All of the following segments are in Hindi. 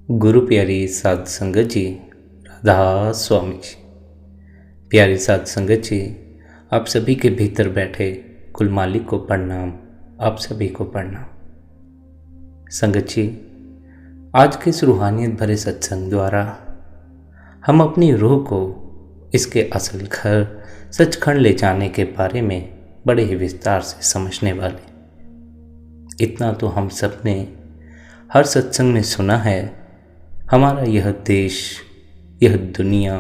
गुरु प्यारी साध संगत जी, राधा स्वामी जी। प्यारी साध संगत जी, आप सभी के भीतर बैठे कुल मालिक को प्रणाम। आप सभी को प्रणाम। संगत जी, आज के इस रूहानियत भरे सत्संग द्वारा हम अपनी रूह को इसके असल घर सचखंड ले जाने के बारे में बड़े ही विस्तार से समझने वाले। इतना तो हम सब ने हर सत्संग में सुना है, हमारा यह देश, यह दुनिया,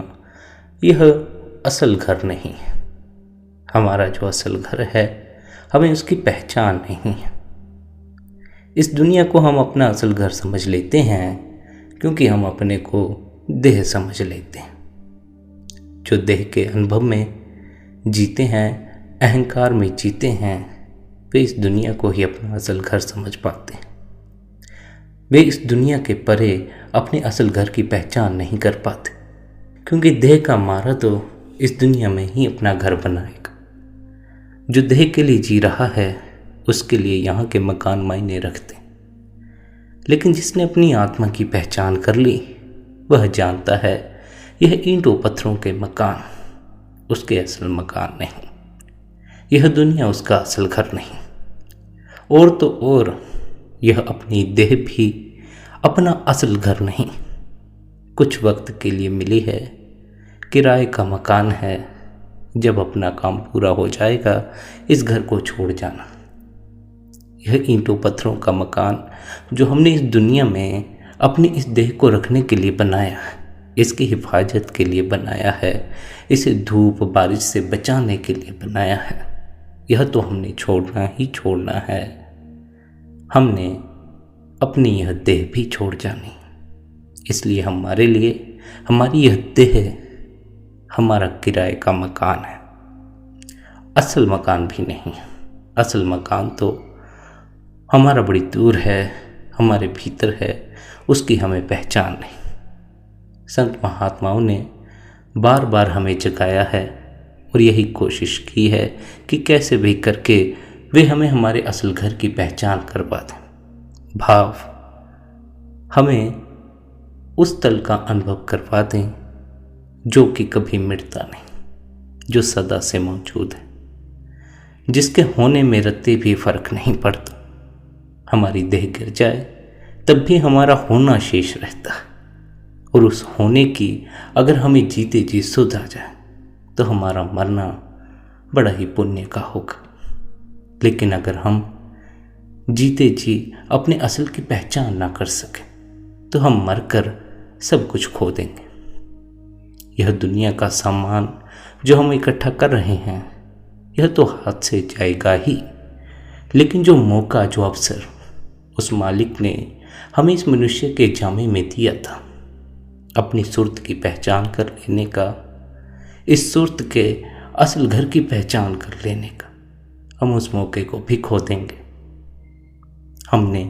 यह असल घर नहीं है। हमारा जो असल घर है, हमें उसकी पहचान नहीं है। इस दुनिया को हम अपना असल घर समझ लेते हैं क्योंकि हम अपने को देह समझ लेते हैं। जो देह के अनुभव में जीते हैं, अहंकार में जीते हैं, वे इस दुनिया को ही अपना असल घर समझ पाते हैं। वे इस दुनिया के परे अपने असल घर की पहचान नहीं कर पाते, क्योंकि देह का मारा तो इस दुनिया में ही अपना घर बनाएगा। जो देह के लिए जी रहा है, उसके लिए यहाँ के मकान मायने रखते, लेकिन जिसने अपनी आत्मा की पहचान कर ली, वह जानता है यह ईंटों पत्थरों के मकान उसके असल मकान नहीं, यह दुनिया उसका असल घर नहीं। और तो और यह अपनी देह भी अपना असल घर नहीं, कुछ वक्त के लिए मिली है, किराए का मकान है। जब अपना काम पूरा हो जाएगा, इस घर को छोड़ जाना। यह ईंटों पत्थरों का मकान जो हमने इस दुनिया में अपनी इस देह को रखने के लिए बनाया है, इसकी हिफाजत के लिए बनाया है, इसे धूप बारिश से बचाने के लिए बनाया है, यह तो हमने छोड़ना ही छोड़ना है। हमने अपनी यह देह भी छोड़ जानी, इसलिए हमारे लिए हमारी यह देह हमारा किराए का मकान है, असल मकान भी नहीं है। असल मकान तो हमारा बड़ी दूर है, हमारे भीतर है, उसकी हमें पहचान नहीं। संत महात्माओं ने बार बार हमें जगाया है और यही कोशिश की है कि कैसे भी करके वे हमें हमारे असल घर की पहचान करवा दें। भाव हमें उस तल का अनुभव करवा दें जो कि कभी मिटता नहीं, जो सदा से मौजूद है, जिसके होने में रत्ते भी फर्क नहीं पड़ता। हमारी देह गिर जाए तब भी हमारा होना शेष रहता है, और उस होने की अगर हमें जीते जी सुध आ जाए तो हमारा मरना बड़ा ही पुण्य का होगा। लेकिन अगर हम जीते जी अपने असल की पहचान ना कर सके तो हम मरकर सब कुछ खो देंगे। यह दुनिया का सामान जो हम इकट्ठा कर रहे हैं, यह तो हाथ से जाएगा ही, लेकिन जो मौका, जो अवसर उस मालिक ने हमें इस मनुष्य के जामे में दिया था, अपनी सूरत की पहचान कर लेने का, इस सूरत के असल घर की पहचान कर लेने का, हम उस मौके को भी खो देंगे। हमने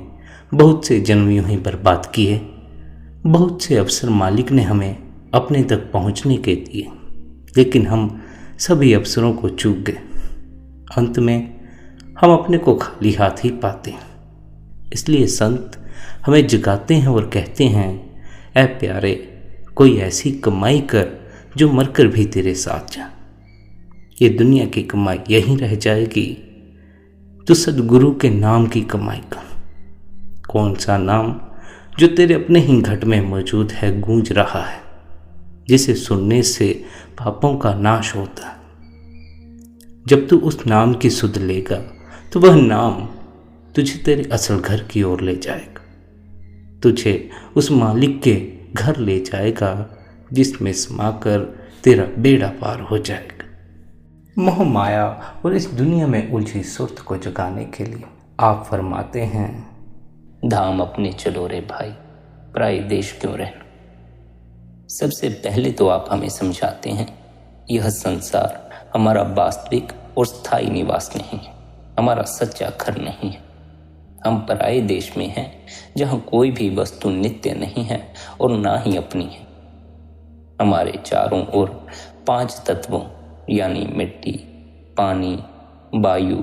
बहुत से जन्म यूं ही बर्बाद किए, बहुत से अवसर मालिक ने हमें अपने तक पहुंचने के दिए, लेकिन हम सभी अवसरों को चूक गए। अंत में हम अपने को खाली हाथ ही पाते हैं। इसलिए संत हमें जगाते हैं और कहते हैं, ऐ प्यारे, कोई ऐसी कमाई कर जो मरकर भी तेरे साथ जा। ये दुनिया की कमाई यहीं रह जाएगी, तो सदगुरु के नाम की कमाई कर। कौन सा नाम जो तेरे अपने ही घट में मौजूद है, गूंज रहा है, जिसे सुनने से पापों का नाश होता है। जब तू उस नाम की सुध लेगा तो वह नाम तुझे तेरे असल घर की ओर ले जाएगा, तुझे उस मालिक के घर ले जाएगा जिसमें समाकर तेरा बेड़ा पार हो जाएगा। मोह माया और इस दुनिया में उलझी सुर्त को जगाने के लिए आप फरमाते हैं, धाम अपने चलो रे भाई, पराए देश क्यों रहना। सबसे पहले तो आप हमें समझाते हैं, यह संसार हमारा वास्तविक और स्थायी निवास नहीं है, हमारा सच्चा घर नहीं है। हम पराए देश में हैं, जहाँ कोई भी वस्तु नित्य नहीं है और ना ही अपनी है। हमारे चारों ओर 5 तत्वों यानी मिट्टी, पानी, वायु,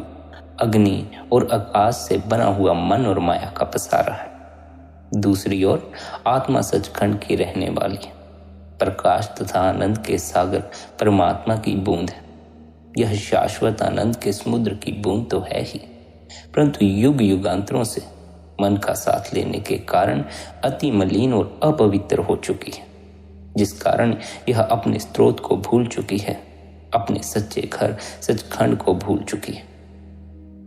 अग्नि और आकाश से बना हुआ मन और माया का पसारा है। दूसरी ओर आत्मा सचखंड की रहने वाली है। प्रकाश तथा आनंद के सागर परमात्मा की बूंद है। यह शाश्वत आनंद के समुद्र की बूंद तो है ही, परंतु युग युगांतरों से मन का साथ लेने के कारण अति मलिन और अपवित्र हो चुकी है, जिस कारण यह अपने स्रोत को भूल चुकी है, अपने सच्चे घर सचखंड को भूल चुकी है।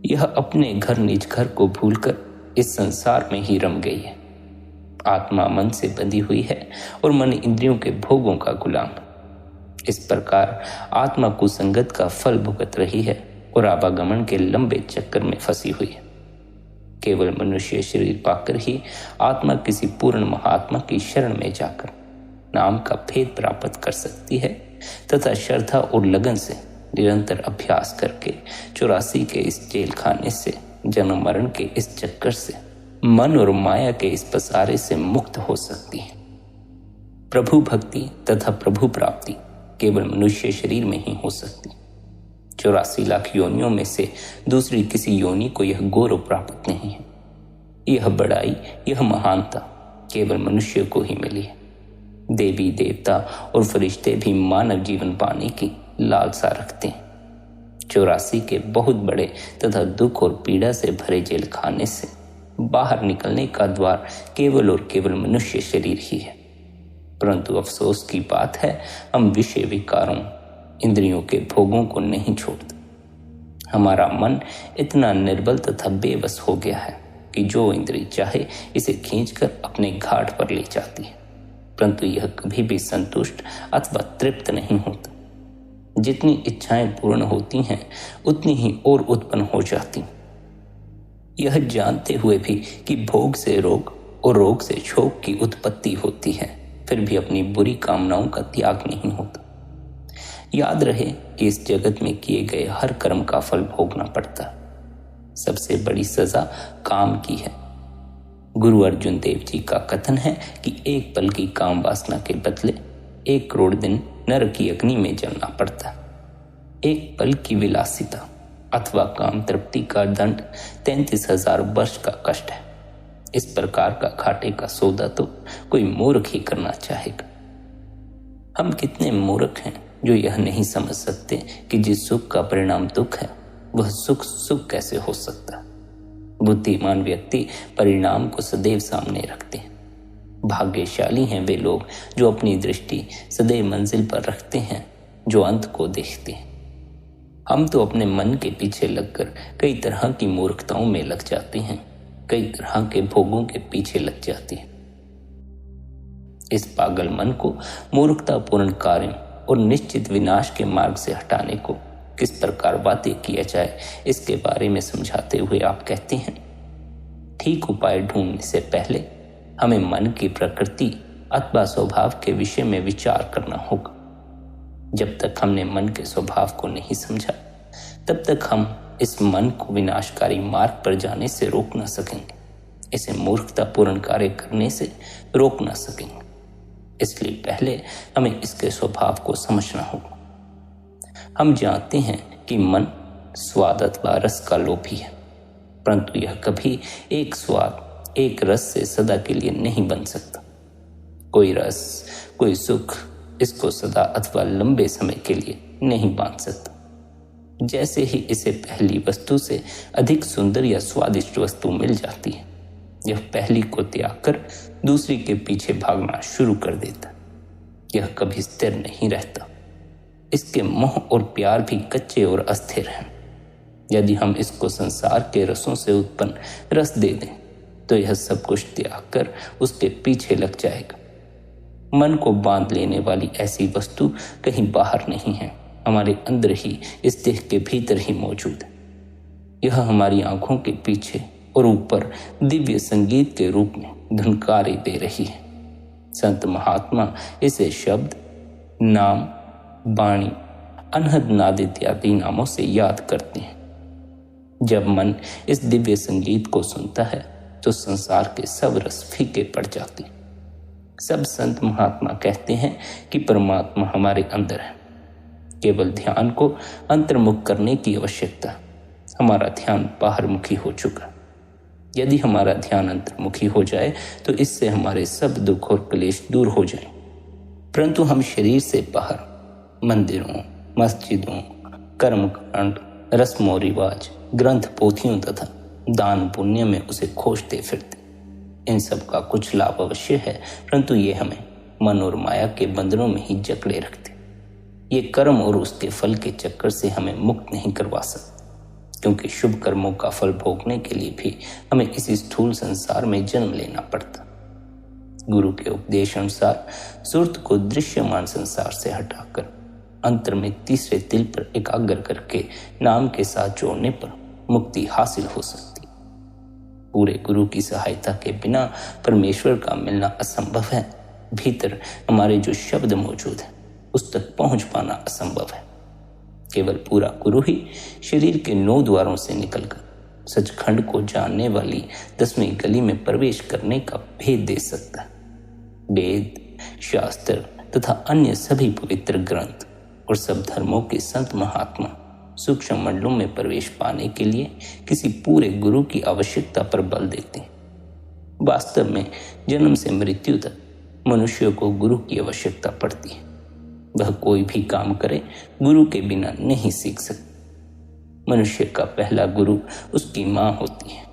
यह अपने घर निज घर को भूलकर इस संसार में ही रम गई है। आत्मा मन से बंधी हुई है और मन इंद्रियों के भोगों का गुलाम। इस प्रकार आत्मा कुसंगत का फल भुगत रही है और आवागमन के लंबे चक्कर में फंसी हुई है। केवल मनुष्य शरीर पाकर ही आत्मा किसी पूर्ण महात्मा की शरण में जाकर नाम का भेद प्राप्त कर सकती है तथा श्रद्धा और लगन से निरंतर अभ्यास करके 84 के इस जेल खाने से, जन्म मरण के इस चक्कर से, मन और माया के इस पसारे से मुक्त हो सकती है। प्रभु भक्ति तथा प्रभु प्राप्ति केवल मनुष्य शरीर में ही हो सकती। 84 लाख योनियों में से दूसरी किसी योनि को यह गौरव प्राप्त नहीं है। यह बड़ाई, यह महानता केवल मनुष्य को ही मिली है। देवी देवता और फरिश्ते भी मानव जीवन पाने की लालसा रखते हैं। 84 के बहुत बड़े तथा दुख और पीड़ा से भरे जेल खाने से बाहर निकलने का द्वार केवल और केवल मनुष्य शरीर ही है। परंतु अफसोस की बात है, हम विषय विकारों, इंद्रियों के भोगों को नहीं छोड़ते। हमारा मन इतना निर्बल तथा बेबस हो गया है कि जो इंद्रिय चाहे इसे खींचकर अपने घाट पर ले जाती है, परंतु यह कभी भी संतुष्ट अथवा तृप्त नहीं होता। जितनी इच्छाएं पूर्ण होती हैं उतनी ही और उत्पन्न हो जाती। यह जानते हुए भी कि भोग से रोग और रोग से शोक की उत्पत्ति होती है, फिर भी अपनी बुरी कामनाओं का त्याग नहीं होता। याद रहे कि इस जगत में किए गए हर कर्म का फल भोगना पड़ता। सबसे बड़ी सजा काम की है। गुरु अर्जुन देव जी का कथन है कि एक पल की काम वासना के बदले 1 करोड़ दिन नरक की अग्नि में जलना पड़ता। एक पल की विलासिता अथवा काम तृप्ति का दंड 33,000 वर्ष का कष्ट है। इस प्रकार का घाटे का सौदा तो कोई मूर्ख ही करना चाहेगा। हम कितने मूर्ख हैं जो यह नहीं समझ सकते कि जिस सुख का परिणाम दुख है वह सुख सुख कैसे हो सकता। बुद्धिमान व्यक्ति परिणाम को सदैव सामने रखते हैं। भाग्यशाली हैं वे लोग जो अपनी दृष्टि सदैव मंजिल पर रखते हैं, जो अंत को देखते हैं। हम तो अपने मन के पीछे लगकर कई तरह की मूर्खताओं में लग जाते हैं, कई तरह के भोगों के पीछे लग जाते हैं। इस पागल मन को मूर्खतापूर्ण कार्यों और निश्चित विनाश के मार्ग से हटाने को किस प्रकार बातें किया जाए, इसके बारे में समझाते हुए आप कहते हैं, ठीक उपाय ढूंढने से पहले हमें मन की प्रकृति अथवा स्वभाव के विषय में विचार करना होगा। जब तक हमने मन के स्वभाव को नहीं समझा, तब तक हम इस मन को विनाशकारी मार्ग पर जाने से रोक न सकेंगे, इसे मूर्खतापूर्ण कार्य करने से रोक न सकेंगे। इसलिए पहले हमें इसके स्वभाव को समझना होगा। हम जानते हैं कि मन स्वाद अथवा रस का लोभी है, परंतु यह कभी एक स्वाद, एक रस से सदा के लिए नहीं बन सकता। कोई रस, कोई सुख इसको सदा अथवा लंबे समय के लिए नहीं बांध सकता। जैसे ही इसे पहली वस्तु से अधिक सुंदर या स्वादिष्ट वस्तु मिल जाती है, यह पहली को त्याग कर दूसरी के पीछे भागना शुरू कर देता। यह कभी स्थिर नहीं रहता। इसके मोह और प्यार भी कच्चे और अस्थिर हैं। यदि हम इसको संसार के रसों से उत्पन्न रस दे दें तो यह सब कुछ त्याग कर उसके पीछे लग जाएगा। मन को बांध लेने वाली ऐसी वस्तु कहीं बाहर नहीं है, हमारे अंदर ही, इस देह के भीतर ही मौजूद है। यह हमारी आंखों के पीछे और ऊपर दिव्य संगीत के रूप में धुनकारे दे रही है। संत महात्मा इसे शब्द, नाम, वाणी, अनहद नाद इत्यादि नामों से याद करते हैं। जब मन इस दिव्य संगीत को सुनता है तो संसार के सब रस फीके पड़ जाते हैं। सब संत महात्मा कहते हैं कि परमात्मा हमारे अंदर है। केवल ध्यान को अंतर्मुख करने की आवश्यकता। हमारा ध्यान बाहरमुखी हो चुका। यदि हमारा ध्यान अंतर्मुखी हो जाए तो इससे हमारे सब दुख और क्लेश दूर हो जाएं। परंतु हम शरीर से बाहर मंदिरों, मस्जिदों, कर्मकांड, रस्मों रिवाज, ग्रंथ पोथियों तथा दान पुण्य में उसे खोजते फिरते। इन सब का कुछ लाभ अवश्य है, परंतु ये हमें मन और माया के बंधनों में ही जकड़े रखते। ये कर्म और उसके फल के चक्कर से हमें मुक्त नहीं करवा सकते, क्योंकि शुभ कर्मों का फल भोगने के लिए भी हमें इस स्थूल संसार में जन्म लेना पड़ता। गुरु के उपदेश अनुसार सुरत को दृश्यमान संसार से हटाकर अंतर में तीसरे तिल पर एकाग्र करके नाम के साथ जोड़ने पर मुक्ति हासिल हो सकती। पूरे गुरु की सहायता के बिना परमेश्वर का मिलना असंभव है। भीतर हमारे जो शब्द मौजूद है उस तक पहुंच पाना असंभव है। केवल पूरा गुरु ही शरीर के 9 द्वारों से निकलकर सचखंड को जानने वाली 10वीं गली में प्रवेश करने का भेद दे सकता है। वेद, शास्त्र तथा अन्य सभी पवित्र ग्रंथ और सब धर्मों के संत महात्मा सूक्ष्म मंडलों में प्रवेश पाने के लिए किसी पूरे गुरु की आवश्यकता पर बल देते हैं। वास्तव में जन्म से मृत्यु तक मनुष्य को गुरु की आवश्यकता पड़ती है। वह कोई भी काम करे गुरु के बिना नहीं सीख सकता। मनुष्य का पहला गुरु उसकी माँ होती है,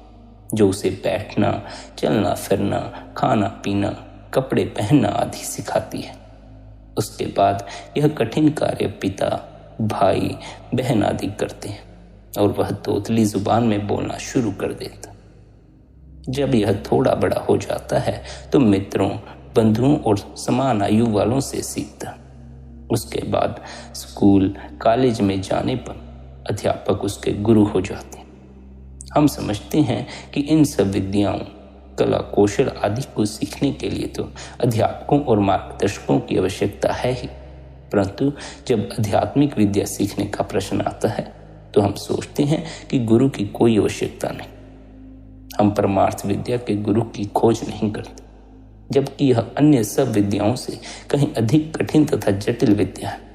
जो उसे बैठना, चलना फिरना, खाना पीना, कपड़े पहनना आदि सिखाती है। उसके बाद यह कठिन कार्य पिता, भाई, बहन आदि करते हैं और वह तोतली जुबान में बोलना शुरू कर देता। जब यह थोड़ा बड़ा हो जाता है तो मित्रों, बंधुओं और समान आयु वालों से सीखता। उसके बाद स्कूल, कॉलेज में जाने पर अध्यापक उसके गुरु हो जाते हैं। हम समझते हैं कि इन सब विद्याओं, कला, कौशल आदि को सीखने के लिए तो अध्यापकों और मार्गदर्शकों की आवश्यकता है ही, परंतु जब आध्यात्मिक विद्या सीखने का प्रश्न आता है तो हम सोचते हैं कि गुरु की कोई आवश्यकता नहीं। हम परमार्थ विद्या के गुरु की खोज नहीं करते, जबकि यह अन्य सब विद्याओं से कहीं अधिक कठिन तथा जटिल विद्या है।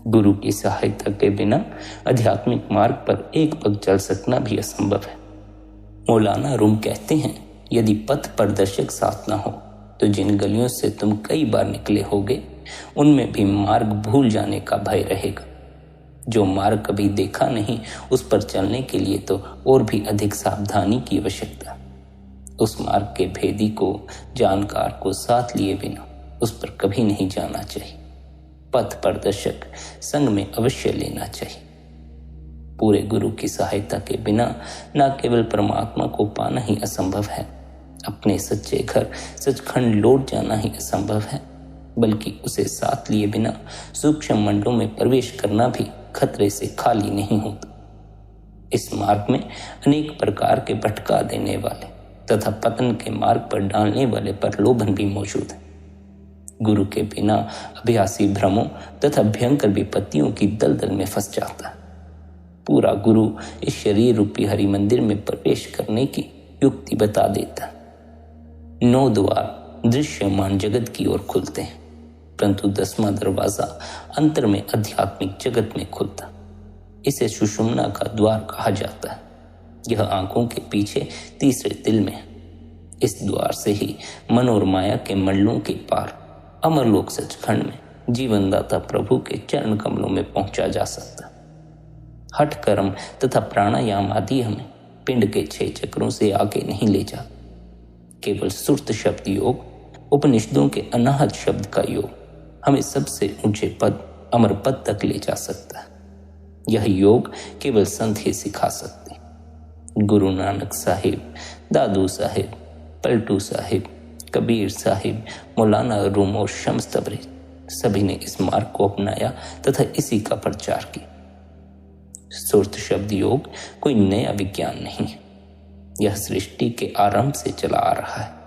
गुरु की सहायता के बिना आध्यात्मिक मार्ग पर एक पग चल सकना भी असंभव है। मौलाना रूम कहते हैं, यदि पथ प्रदर्शक साथ ना हो तो जिन गलियों से तुम कई बार निकले होगे उनमें भी मार्ग भूल जाने का भय रहेगा। जो मार्ग कभी देखा नहीं उस पर चलने के लिए तो और भी अधिक सावधानी की आवश्यकता। उस मार्ग के भेदी को, जानकार को साथ लिए बिना उस पर कभी नहीं जाना चाहिए। पथ प्रदर्शक संग में अवश्य लेना चाहिए। पूरे गुरु की सहायता के बिना न केवल परमात्मा को पाना ही असंभव है, अपने सच्चे घर सचखंड लौट जाना ही असंभव है, बल्कि उसे साथ लिए बिना सूक्ष्म मंडलों में प्रवेश करना भी खतरे से खाली नहीं होता। इस मार्ग में अनेक प्रकार के भटका देने वाले तथा पतन के मार्ग पर डालने वाले प्रलोभन भी मौजूद है। गुरु के बिना अभ्यासी भ्रमों तथा भयंकर विपत्तियों की दलदल में फंस जाता है। पूरा गुरु इस शरीर रूपी हरि मंदिर में प्रवेश करने की युक्ति बता देता है। 9 द्वार दृश्यमान जगत की ओर खुलते हैं, परंतु 10वां दरवाजा अंतर में आध्यात्मिक जगत में खुलता। इसे सुषुम्ना का द्वार कहा जाता है। यह आंखों के पीछे तीसरे तिल में है। इस द्वार से ही मन और माया के मंडलों के पार अमरलोक सचखंड में जीवनदाता प्रभु के चरण कमलों में पहुंचा जा सकता। हठ कर्म तथा प्राणायाम आदि हमें पिंड के 6 चक्रों से आगे नहीं ले जा। केवल सुर्त शब्द योग, उपनिषदों के अनाहत शब्द का योग हमें सबसे ऊंचे पद, अमर पद तक ले जा सकता है। यह योग केवल संत ही सिखा सकते। गुरु नानक साहिब, दादू साहिब, पलटू साहिब, कबीर साहिब, मौलाना रूम और शम्स तबरेज सभी ने इस मार्ग को अपनाया तथा इसी का प्रचार किया। सुर्त शब्द योग कोई नया विज्ञान नहीं है। यह सृष्टि के आरंभ से चला आ रहा है।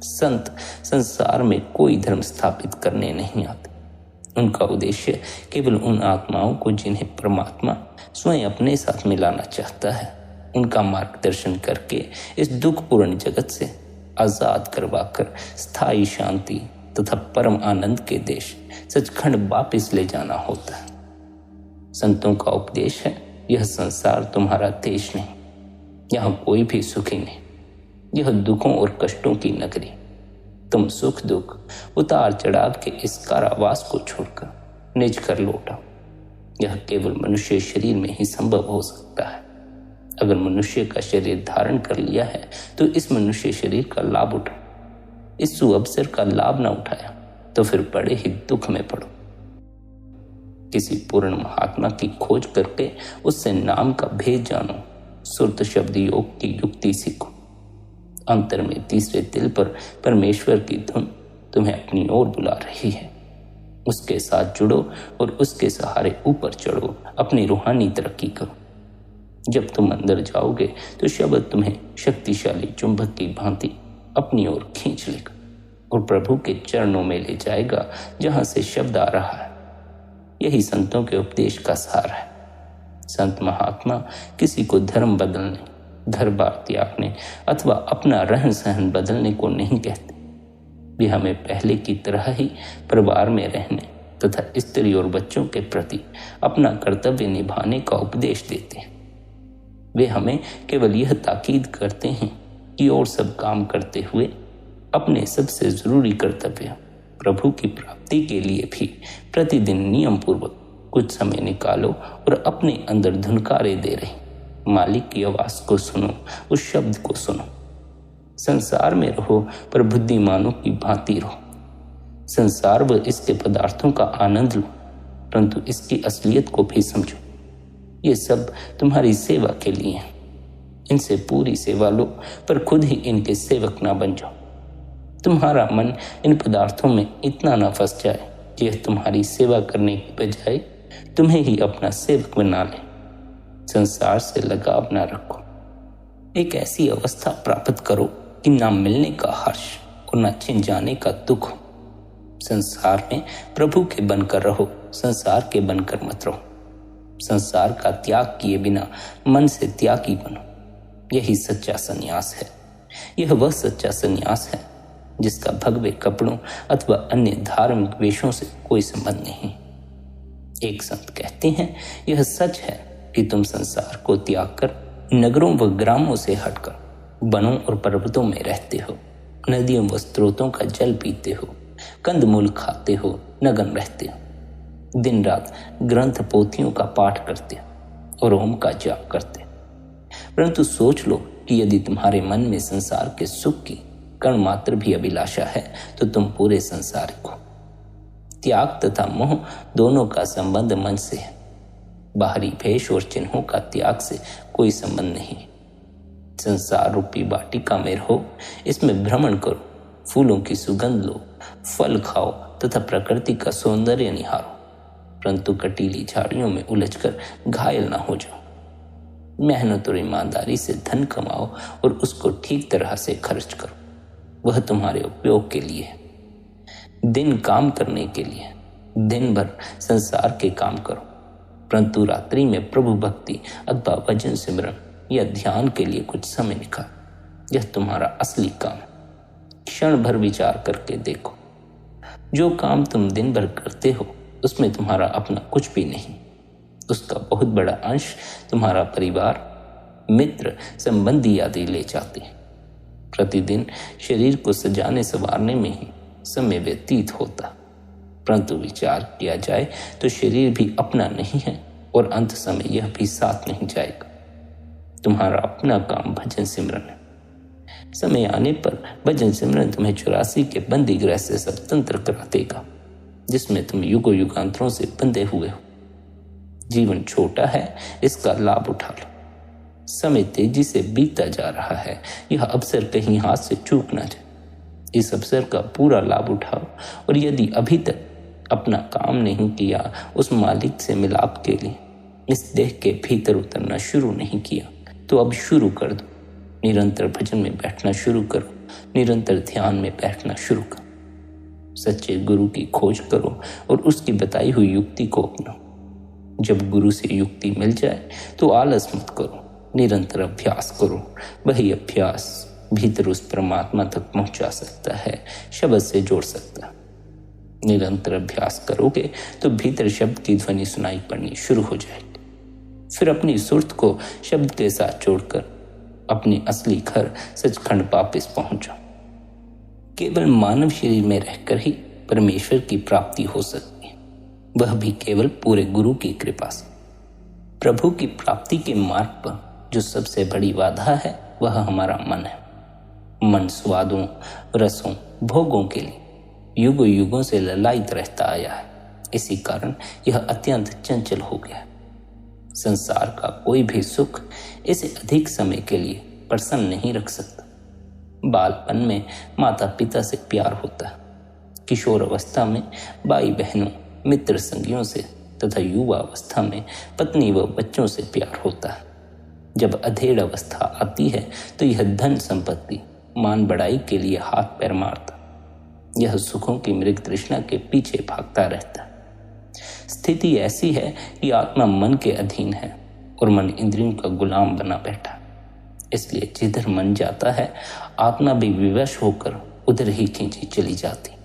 संत संसार में कोई धर्म स्थापित करने नहीं आते। उनका उद्देश्य केवल उन आत्माओं को जिन्हें परमात्मा स्वयं अपने साथ मिलाना चाहता है, उनका मार्गदर्शन करके इस दुखपूर्ण जगत से आजाद करवाकर स्थायी शांति तथा परम आनंद के देश सचखंड वापस ले जाना होता है। संतों का उपदेश है, यह संसार तुम्हारा देश नहीं, यहाँ कोई भी सुखी नहीं। यह दुखों और कष्टों की नगरी। तुम सुख दुख उतार चढ़ाव के इस कारावास को छोड़कर निज कर लौटा। यह केवल मनुष्य शरीर में ही संभव हो सकता है। अगर मनुष्य का शरीर धारण कर लिया है तो इस मनुष्य शरीर का लाभ उठाओ। इस सुअवसर का लाभ न उठाया तो फिर बड़े ही दुख में पड़ो। किसी पूर्ण महात्मा की खोज करके उससे नाम का भेद जानो। सुरत शब्द योग की युक्ति सीखो। अंतर में तीसरे दिल पर परमेश्वर की धुन तुम्हें अपनी ओर बुला रही है। उसके साथ जुड़ो और उसके सहारे ऊपर चढ़ो। अपनी रूहानी तरक्की करो। जब तुम अंदर जाओगे तो शब्द तुम्हें शक्तिशाली चुंबक की भांति अपनी ओर खींच लेगा और प्रभु के चरणों में ले जाएगा, जहां से शब्द आ रहा है। यही संतों के उपदेश का सार है। संत महात्मा किसी को धर्म बदलने, घर बार त्यागने अथवा अपना रहन सहन बदलने को नहीं कहते। वे हमें पहले की तरह ही परिवार में रहने तथा स्त्री और बच्चों के प्रति अपना कर्तव्य निभाने का उपदेश देते हैं। वे हमें केवल यह ताकीद करते हैं कि और सब काम करते हुए अपने सबसे जरूरी कर्तव्य प्रभु की प्राप्ति के लिए भी प्रतिदिन नियम पूर्वक कुछ समय निकालो और अपने अंदर धुनकारे दे रहे मालिक की आवाज को सुनो, उस शब्द को सुनो। संसार में रहो पर बुद्धिमानों की भांति रहो। संसार व इसके पदार्थों का आनंद लो, परंतु इसकी असलियत को भी समझो। ये सब तुम्हारी सेवा के लिए है। इनसे पूरी सेवा लो, पर खुद ही इनके सेवक ना बन जाओ। तुम्हारा मन इन पदार्थों में इतना ना फंस जाए कि यह तुम्हारी सेवा करने की बजाय तुम्हें ही अपना सेवक बना ले। संसार से लगाव ना रखो। एक ऐसी अवस्था प्राप्त करो कि ना मिलने का हर्ष और ना छिन जाने का दुख हो। संसार में प्रभु के बनकर रहो, संसार के बनकर मत रहो। संसार का त्याग किए बिना मन से त्यागी बनो। यही सच्चा संन्यास है। यह वह सच्चा संन्यास है जिसका भगवे कपड़ों अथवा अन्य धार्मिक वेशों से कोई संबंध नहीं। एक संत कहते हैं, यह सच है कि तुम संसार को त्याग कर नगरों व ग्रामों से हटकर वनों और पर्वतों में रहते हो, नदियों व स्रोतों का जल पीते हो, कंदमूल खाते हो, नग्न रहते हो, दिन रात ग्रंथ पोथियों का पाठ करते हो और ओम का जाप करते हो। परंतु सोच लो कि यदि तुम्हारे मन में संसार के सुख की कण मात्र भी अभिलाषा है तो तुम पूरे संसारिक हो। त्याग तथा मोह दोनों का संबंध मन से है। बाहरी भेष और चिन्हों का त्याग से कोई संबंध नहीं। संसार रूपी वाटिका में रहो, इसमें भ्रमण करो, फूलों की सुगंध लो, फल खाओ तथा प्रकृति का सौंदर्य निहारो, परंतु कटीली झाड़ियों में उलझकर घायल ना हो जाओ। मेहनत और ईमानदारी से धन कमाओ और उसको ठीक तरह से खर्च करो। वह तुम्हारे उपयोग के लिए है। दिन काम करने के लिए, दिन भर संसार के काम करो, परंतु रात्रि में प्रभु भक्ति अथवा भजन सिमरन या ध्यान के लिए कुछ समय निकालो। यह तुम्हारा असली काम है। क्षण भर विचार करके देखो, जो काम तुम दिन भर करते हो उसमें तुम्हारा अपना कुछ भी नहीं। उसका बहुत बड़ा अंश तुम्हारा परिवार, मित्र, संबंधी आदि ले जाते हैं। प्रतिदिन शरीर को सजाने संवारने में ही समय व्यतीत होता, परंतु विचार किया जाए तो शरीर भी अपना नहीं है और अंत समय यह भी साथ नहीं जाएगा। तुम्हारा अपना काम भजन सिमरन है। समय आने पर भजन सिमरन तुम्हें 84 के बंदी गृह से स्वतंत्र करा देगा, जिसमें तुम युगों युगांतरों से बंधे हुए हो। जीवन छोटा है, इसका लाभ उठा लो। समय तेजी से बीतता जा रहा है, यह अवसर कहीं हाथ से चूक ना जाए। इस अवसर का पूरा लाभ उठाओ और यदि अभी तक अपना काम नहीं किया, उस मालिक से मिलाप के लिए इस देह के भीतर उतरना शुरू नहीं किया, तो अब शुरू कर दो। निरंतर भजन में बैठना शुरू करो, निरंतर ध्यान में बैठना शुरू करो। सच्चे गुरु की खोज करो और उसकी बताई हुई युक्ति को अपनाओ। जब गुरु से युक्ति मिल जाए तो आलस मत करो, निरंतर अभ्यास करो। वही अभ्यास भीतर उस परमात्मा तक पहुंचा सकता है, शब्द से जोड़ सकता है। निरंतर अभ्यास करोगे तो भीतर शब्द की ध्वनि सुनाई पड़नी शुरू हो जाएगी। फिर अपनी सुरत को शब्द के साथ जोड़कर अपने असली घर सचखंड वापस पहुंचो। केवल मानव शरीर में रहकर ही परमेश्वर की प्राप्ति हो सकती है, वह भी केवल पूरे गुरु की कृपा से। प्रभु की प्राप्ति के मार्ग पर जो सबसे बड़ी बाधा है वह हमारा मन है। मन स्वादों, रसों, भोगों के लिए युगों युगों से ललायित रहता आया है। इसी कारण यह अत्यंत चंचल हो गया है। संसार का कोई भी सुख इसे अधिक समय के लिए प्रसन्न नहीं रख सकता। बालपन में माता पिता से प्यार होता है, किशोर अवस्था में भाई बहनों, मित्र संगियों से तथा युवा अवस्था में पत्नी व बच्चों से प्यार होता है। जब अधेड़ अवस्था आती है तो यह धन संपत्ति, मान बढ़ाई के लिए हाथ पैर मारता, यह सुखों की मृग तृष्णा के पीछे भागता रहता है। स्थिति ऐसी है कि आत्मा मन के अधीन है और मन इंद्रियों का गुलाम बना बैठा। इसलिए जिधर मन जाता है आत्मा भी विवश होकर उधर ही खींची चली जाती।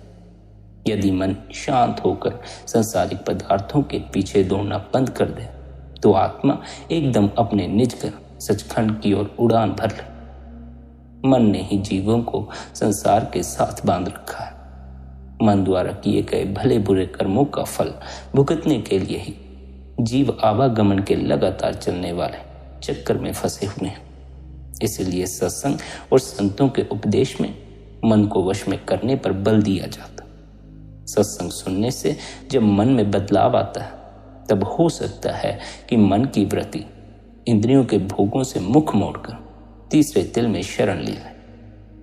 यदि मन शांत होकर संसारिक पदार्थों के पीछे दौड़ना बंद कर दे तो आत्मा एकदम अपने निज घर सचखंड की ओर उड़ान भर ले। मन ने ही जीवों को संसार के साथ बांध रखा है। मन द्वारा किए गए भले बुरे कर्मों का फल भुगतने के लिए ही जीव आवागमन के लगातार चलने वाले चक्कर में फंसे हुए हैं। इसलिए सत्संग और संतों के उपदेश में मन को वश में करने पर बल दिया जाता। सत्संग सुनने से जब मन में बदलाव आता है तब हो सकता है कि मन की वृत्ति इंद्रियों के भोगों से मुख मोड़कर तीसरे तिल में शरण ले ले,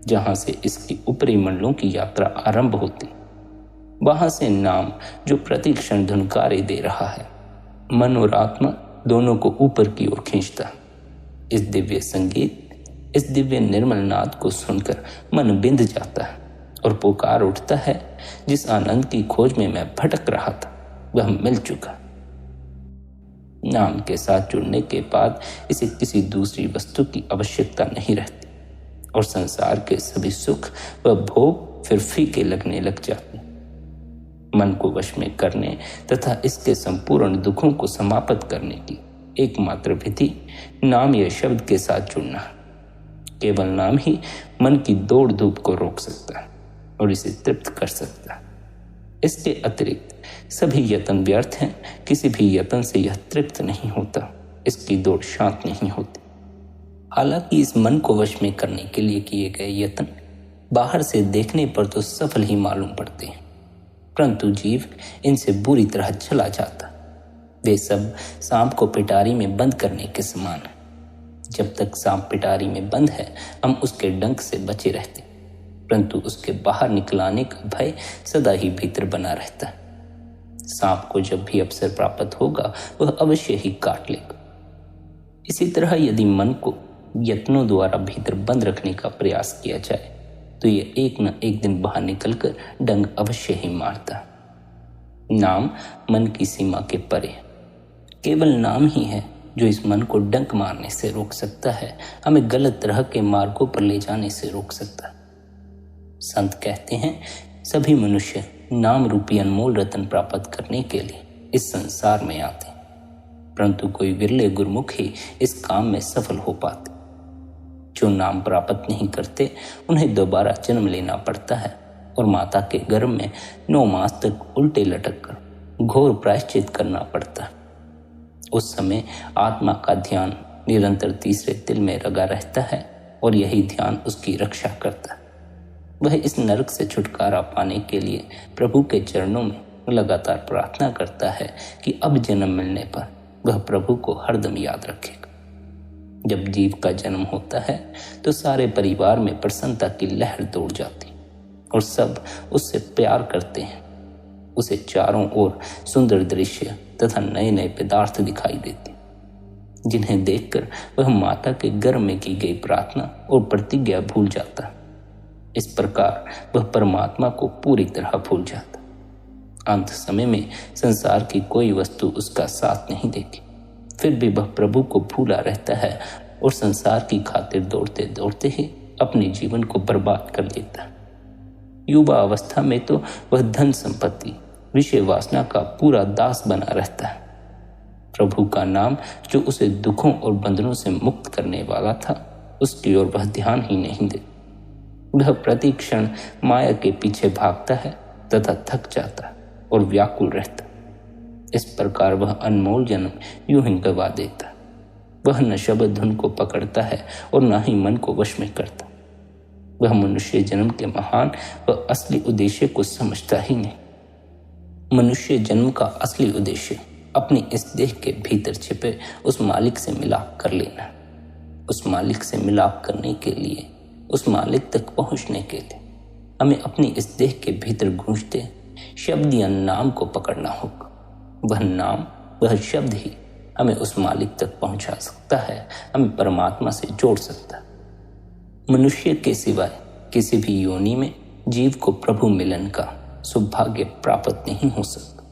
जहां से इसकी ऊपरी मंडलों की यात्रा आरंभ होती। वहां से नाम जो प्रतिक्षण धुनकारे दे रहा है, मन और आत्मा दोनों को ऊपर की ओर खींचता। इस दिव्य संगीत, इस दिव्य निर्मल नाद को सुनकर मन बिंद जाता है और पुकार उठता है, जिस आनंद की खोज में मैं भटक रहा था वह मिल चुका। नाम के साथ जुड़ने के बाद इसे किसी दूसरी वस्तु की आवश्यकता नहीं रहती और संसार के सभी सुख व भोग फिर फीके लगने लग जाते। मन को वश में करने तथा इसके संपूर्ण दुखों को समाप्त करने की एकमात्र विधि नाम या शब्द के साथ जुड़ना है। केवल नाम ही मन की दौड़ धूप को रोक सकता है और इसे तृप्त कर सकता है। इसके अतिरिक्त सभी यत्न व्यर्थ हैं। किसी भी यत्न से यह तृप्त नहीं होता, इसकी दौड़ शांत नहीं होती। हालांकि इस मन को वश में करने के लिए किए गए यत्न बाहर से देखने पर तो सफल ही मालूम पड़ते हैं, परंतु जीव इनसे बुरी तरह चला जाता। वे सब सांप को पिटारी में बंद करने के समान है। जब तक सांप पिटारी में बंद है हम उसके डंक से बचे रहते, परंतु उसके बाहर निकलाने का भय सदा ही भीतर बना रहता है। सांप को जब भी अवसर प्राप्त होगा वह अवश्य ही काट लेगा। इसी तरह यदि मन को यत्नों द्वारा भीतर बंद रखने का प्रयास किया जाए तो यह एक न एक दिन बाहर निकलकर डंक अवश्य ही मारता है। नाम मन की सीमा के परे है। केवल नाम ही है जो इस मन को डंक मारने से रोक सकता है, हमें गलत तरह के मार्गों पर ले जाने से रोक सकता है। संत कहते हैं सभी मनुष्य नाम रूपी अनमोल रत्न प्राप्त करने के लिए इस संसार में आते, परंतु कोई विरले गुरमुख ही इस काम में सफल हो पाते। जो नाम प्राप्त नहीं करते उन्हें दोबारा जन्म लेना पड़ता है और माता के गर्भ में 9 मास तक उल्टे लटक कर घोर प्रायश्चित करना पड़ता है। उस समय आत्मा का ध्यान निरंतर तीसरे तिल में लगा रहता है और यही ध्यान उसकी रक्षा करता है। वह इस नरक से छुटकारा पाने के लिए प्रभु के चरणों में लगातार प्रार्थना करता है कि अब जन्म मिलने पर वह प्रभु को हरदम याद रखेगा। जब जीव का जन्म होता है तो सारे परिवार में प्रसन्नता की लहर दौड़ जाती और सब उससे प्यार करते हैं। उसे चारों ओर सुंदर दृश्य तथा नए नए पदार्थ दिखाई देते, जिन्हें देखकर वह माता के गर्भ में की गई प्रार्थना और प्रतिज्ञा भूल जाता। इस प्रकार वह परमात्मा को पूरी तरह भूल जाता। अंत समय में संसार की कोई वस्तु उसका साथ नहीं देती, फिर भी वह प्रभु को भूला रहता है और संसार की खातिर दौड़ते दौड़ते ही अपने जीवन को बर्बाद कर देता है। युवा अवस्था में तो वह धन संपत्ति, विषय वासना का पूरा दास बना रहता है। प्रभु का नाम जो उसे दुखों और बंधनों से मुक्त करने वाला था उसकी ओर वह ध्यान ही नहीं दे। वह प्रति क्षण माया के पीछे भागता है तथा थक जाता है और व्याकुल रहता है। इस प्रकार वह अनमोल जन्म यूं ही गवा देता है। वह न शब्द धुन को पकड़ता है और न ही मन को वश में करता। वह मनुष्य जन्म के महान व असली उद्देश्य को समझता ही नहीं। मनुष्य जन्म का असली उद्देश्य अपनी इस देह के भीतर छिपे उस मालिक से मिलाप कर लेना। उस मालिक से मिलाप करने के लिए, उस मालिक तक पहुंचने के लिए हमें अपनी इस देह के भीतर गूंजते शब्द या नाम को पकड़ना होगा। वह नाम, वह शब्द ही हमें उस मालिक तक पहुंचा सकता है, हमें परमात्मा से जोड़ सकता है। मनुष्य के सिवाय किसी भी योनि में जीव को प्रभु मिलन का सौभाग्य प्राप्त नहीं हो सकता।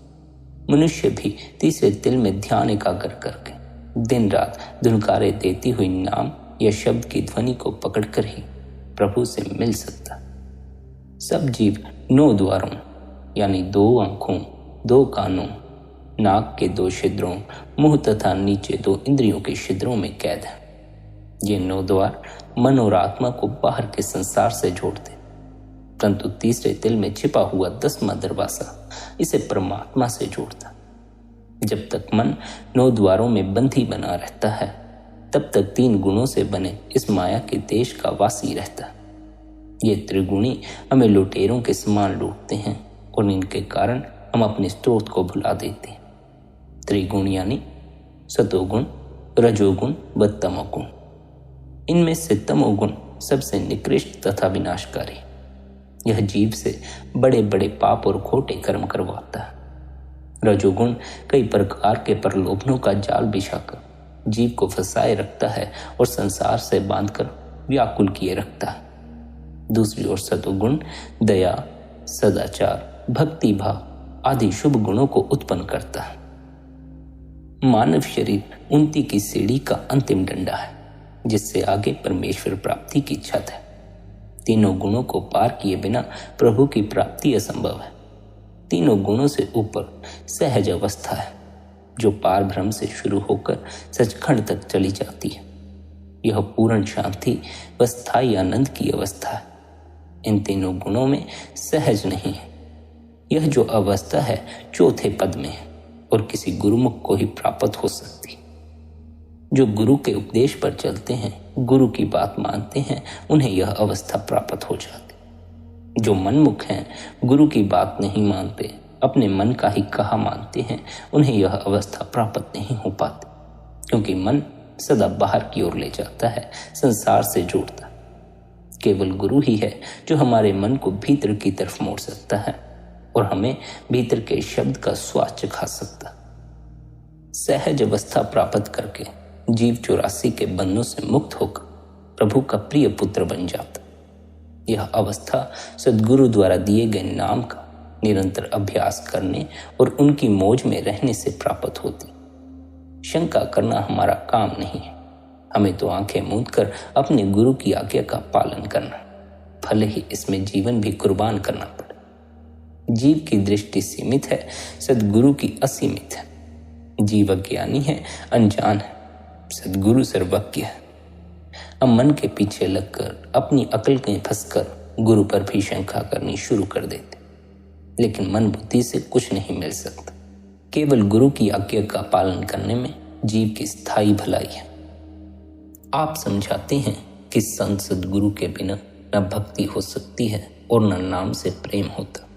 मनुष्य भी तीसरे तिल में ध्यान एकाग्र करके दिन रात धुनकारे देती हुई नाम या शब्द की ध्वनि को पकड़कर ही प्रभु से मिल सकता। सब जीव 9 द्वारों यानी 2 आंखों, 2 कानों, नाक के 2 छिद्रों, मुंह तथा नीचे 2 इंद्रियों के छिद्रों में कैद है। ये 9 द्वार मन और आत्मा को बाहर के संसार से जोड़ते, परंतु तीसरे तिल में छिपा हुआ 10वां दरवाजा इसे परमात्मा से जोड़ता। जब तक मन 9 द्वारों में बंधी बना रहता है, तब तक 3 गुणों से बने इस माया के देश का वासी रहता है। ये त्रिगुणी हमें लुटेरों के समान लूटते हैं और इनके कारण हम अपने स्रोत को भुला देते हैं। त्रिगुण यानी सतोगुण, रजोगुण व तमोगुण। इनमें से तमोगुण सबसे निकृष्ट तथा विनाशकारी। यह जीव से बड़े बड़े पाप और खोटे कर्म करवाता है। रजोगुण कई प्रकार के प्रलोभनों का जाल बिछाकर जीव को फंसाए रखता है और संसार से बांधकर व्याकुल किए रखता है। दूसरी ओर सतोगुण दया, सदाचार, भक्ति भाव आदि शुभ गुणों को उत्पन्न करता है। मानव शरीर उन्नति की सीढ़ी का अंतिम डंडा है, जिससे आगे परमेश्वर प्राप्ति की छत है। तीनों गुणों को पार किए बिना प्रभु की प्राप्ति असंभव है। तीनों गुणों से ऊपर सहज अवस्था है, जो पार ब्रह्म से शुरू होकर सचखंड तक चली जाती है। यह पूर्ण शांति व स्थायी आनंद की अवस्था है। इन तीनों गुणों में सहज नहीं है। यह जो अवस्था है चौथे पद में है और किसी गुरुमुख को ही प्राप्त हो सकती। जो गुरु के उपदेश पर चलते हैं, गुरु की बात मानते हैं, उन्हें यह अवस्था प्राप्त हो जाती। जो मनमुख हैं, गुरु की बात नहीं मानते, अपने मन का ही कहा मानते हैं, उन्हें यह अवस्था प्राप्त नहीं हो पाती, क्योंकि मन सदा बाहर की ओर ले जाता है, संसार से जोड़ता। केवल गुरु ही है जो हमारे मन को भीतर की तरफ मोड़ सकता है और हमें भीतर के शब्द का स्वाद चखा सकता। सहज अवस्था प्राप्त करके जीव 84 के बंधनों से मुक्त होकर प्रभु का प्रिय पुत्र बन जाता। यह अवस्था सद्गुरु द्वारा दिए गए नाम का निरंतर अभ्यास करने और उनकी मौज में रहने से प्राप्त होती। शंका करना हमारा काम नहीं है। हमें तो आंखें मूंद कर अपने गुरु की आज्ञा का पालन करना, भले ही इसमें जीवन भी कुर्बान करना पड़े। जीव की दृष्टि सीमित है, सद्गुरु की असीमित है। जीव अज्ञानी है, अनजान है, सद्गुरु सर्वज्ञ है। हम मन के पीछे लगकर अपनी अकल में फंसकर गुरु पर भी शंका करनी शुरू कर देते, लेकिन मन बुद्धि से कुछ नहीं मिल सकता। केवल गुरु की आज्ञा का पालन करने में जीव की स्थायी भलाई है। आप समझाते हैं कि संत सद्गुरु के बिना न भक्ति हो सकती है और न नाम से प्रेम होता।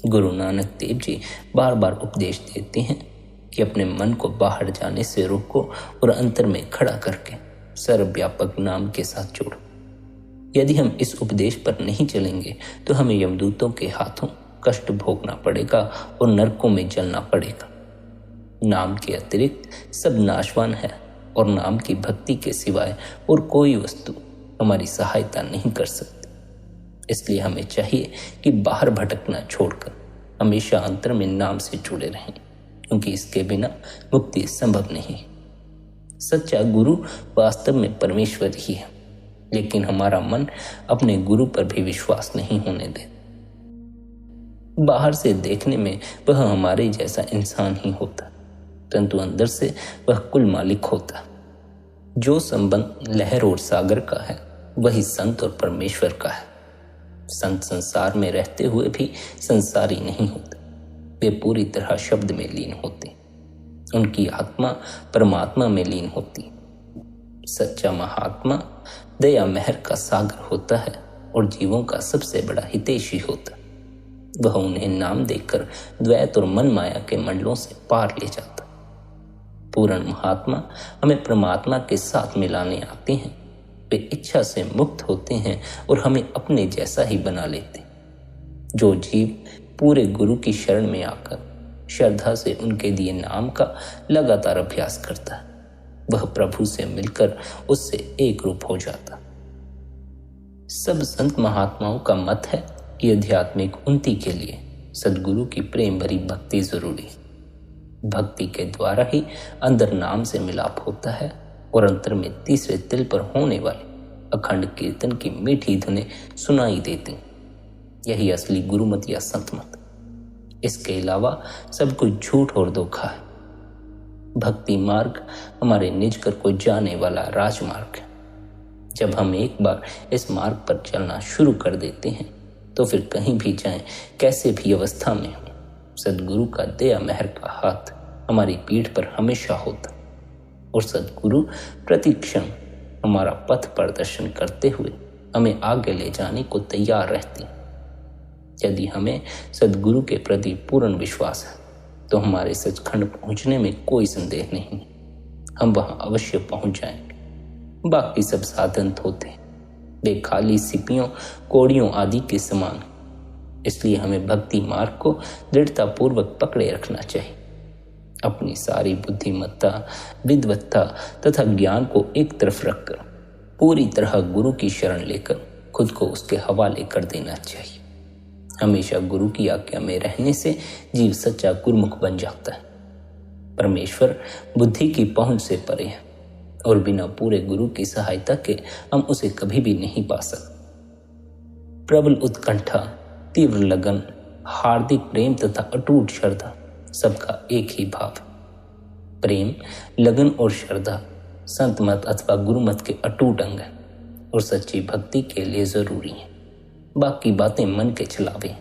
गुरु नानक देव जी बार बार उपदेश देते हैं कि अपने मन को बाहर जाने से रोको और अंतर में खड़ा करके सर्वव्यापक नाम के साथ जोड़ो। यदि हम इस उपदेश पर नहीं चलेंगे तो हमें यमदूतों के हाथों कष्ट भोगना पड़ेगा और नरकों में जलना पड़ेगा। नाम के अतिरिक्त सब नाशवान है और नाम की भक्ति के सिवाय और कोई वस्तु हमारी सहायता नहीं कर सकती। इसलिए हमें चाहिए कि बाहर भटकना छोड़कर हमेशा अंतर में नाम से जुड़े रहें, क्योंकि इसके बिना मुक्ति संभव नहीं। सच्चा गुरु वास्तव में परमेश्वर ही है, लेकिन हमारा मन अपने गुरु पर भी विश्वास नहीं होने देता। बाहर से देखने में वह हमारे जैसा इंसान ही होता, परंतु अंदर से वह कुल मालिक होता। जो संबंध लहर और सागर का है वही संत और परमेश्वर का है। संत संसार में रहते हुए भी संसारी नहीं होते, वे पूरी तरह शब्द में लीन होते, उनकी आत्मा परमात्मा में लीन होती। सच्चा महात्मा दया महर का सागर होता है और जीवों का सबसे बड़ा हितैषी होता है। वह उन्हें नाम देकर द्वैत और मन माया के मंडलों से पार ले जाता। पूर्ण महात्मा हमें परमात्मा के साथ मिलाने आते हैं। वे इच्छा से मुक्त होते हैं और हमें अपने जैसा ही बना लेते। जो जीव पूरे गुरु की शरण में आकर श्रद्धा से उनके दिए नाम का लगातार अभ्यास करता है, वह प्रभु से मिलकर उससे एक रूप हो जाता। सब संत महात्माओं का मत है कि आध्यात्मिक उन्नति के लिए सद्गुरु की प्रेम भरी भक्ति जरूरी। भक्ति के द्वारा ही अंदर नाम से मिलाप होता है और अंतर में तीसरे तिल पर होने वाले अखंड कीर्तन की मीठी धुनें सुनाई देती। यही असली गुरुमत या संतमत। इसके अलावा सब कुछ झूठ और धोखा है। भक्ति मार्ग हमारे निज कर को जाने वाला राजमार्ग है। जब हम एक बार इस मार्ग पर चलना शुरू कर देते हैं तो फिर कहीं भी जाएं, कैसे भी अवस्था में हो, सद्गुरु का दया महर का हाथ हमारी पीठ पर हमेशा होता और सद्गुरु प्रति क्षण हमारा पथ प्रदर्शन करते हुए हमें आगे ले जाने को तैयार रहती। यदि हमें सद्गुरु के प्रति पूर्ण विश्वास है तो हमारे सचखंड पहुंचने में कोई संदेह नहीं। हम वहां अवश्य पहुंच जाएंगे। बाकी सब साधन होते हैं, वे खाली सिपियों कोड़ियों आदि के समान। इसलिए हमें भक्ति मार्ग को दृढ़ता पूर्वक पकड़े रखना चाहिए। अपनी सारी बुद्धिमत्ता, विद्वत्ता तथा ज्ञान को एक तरफ रखकर पूरी तरह गुरु की शरण लेकर खुद को उसके हवाले कर देना चाहिए। हमेशा गुरु की आज्ञा में रहने से जीव सच्चा गुरुमुख बन जाता है। परमेश्वर बुद्धि की पहुंच से परे है और बिना पूरे गुरु की सहायता के हम उसे कभी भी नहीं पा सकते। प्रबल उत्कंठा, तीव्र लगन, हार्दिक प्रेम तथा अटूट श्रद्धा सबका एक ही भाव। प्रेम, लगन और श्रद्धा संत मत अथवा गुरुमत के अटूट अंग है और सच्ची भक्ति के लिए जरूरी है। बाकी बातें मन के छलावे।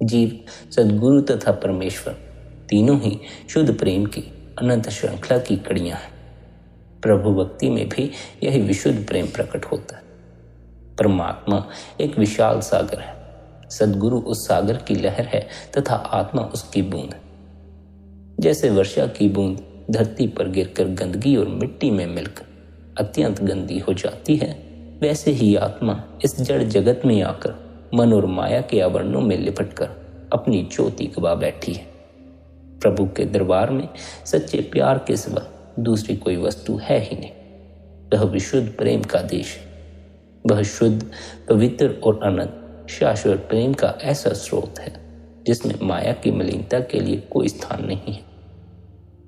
जीव, सद्गुरु तथा परमेश्वर तीनों ही शुद्ध प्रेम की अनंत श्रृंखला की कड़ियां हैं। प्रभु भक्ति में भी यही विशुद्ध प्रेम प्रकट होता है। परमात्मा एक विशाल सागर है, सद्गुरु उस सागर की लहर है तथा आत्मा उसकी बूंद। जैसे वर्षा की बूंद धरती पर गिरकर गंदगी और मिट्टी में मिलकर अत्यंत गंदी हो जाती है, वैसे ही आत्मा इस जड़ जगत में आकर मन और माया के आवरणों में लिपटकर अपनी ज्योति गवा बैठी है। प्रभु के दरबार में सच्चे प्यार के सिवा दूसरी कोई वस्तु है ही नहीं। वह विशुद्ध प्रेम का देश है। वह शुद्ध, पवित्र और अनंत शाश्वत प्रेम का ऐसा स्रोत है जिसमें माया की मलिनता के लिए कोई स्थान नहीं है।